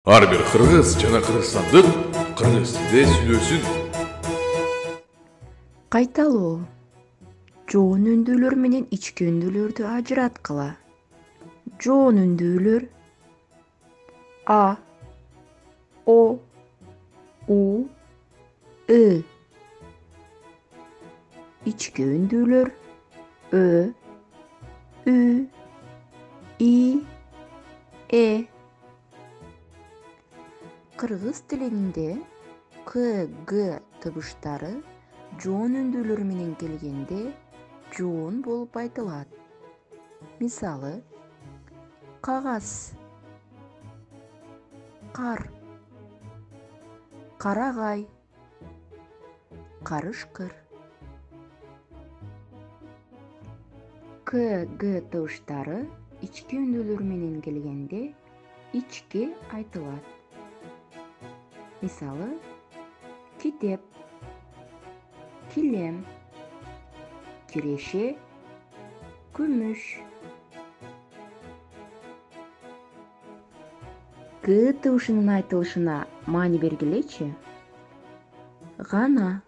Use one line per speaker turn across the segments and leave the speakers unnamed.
Ар бир кыргыз жана кыргызстандык кыргыз тилде сүйлөсүн.
Кайталоо. Жоон үндүүлөр менен ички үндүүлөрдү ажыраткыла. Жоон үндүүлөр А, О, У, И. Ички үндүүлөр Ö, Ü, I, E. Кыргыз тилинде К, Г тыбыштары жоон үндүүлөр менен келгенде жоон болуп айтылат. Мисалы, кагаз, кар, карагай, карышкыр. К, Г тыбыштары ички үндүүлөр менен келгенде ички айтылат. Мисалы, китеп, килем, киреше, күмүш. Г тыбышынын айтылышына маани бергилечи. Гана,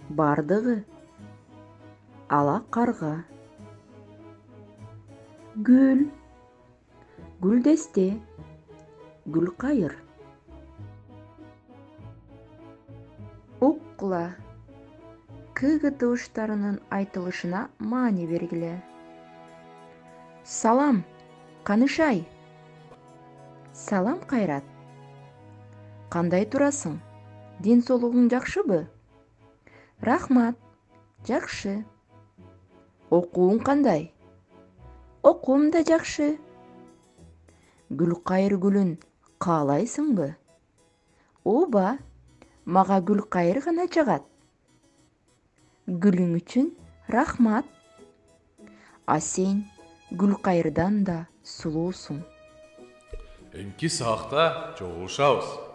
бардыгы, ала карга. Гүл, гүлдесте, гүл кайыр. Уккула. К тыбыштарынын айтылышына маани бергиле. Салам, канышай. Салам кайрат. Кандай турасың? Ден соолугуң жакшыбы? Рахмат, жакшы. Окууң кандай? Окуум да жакшы. Гүл кайыр гүлүн каалайсыңбы? Ооба, мага гүл кайыр гана жагат. Гүлүң үчүн рахмат. А сен гүл кайырдан да сулуусуң.
Эмки саакта жолугушабыз.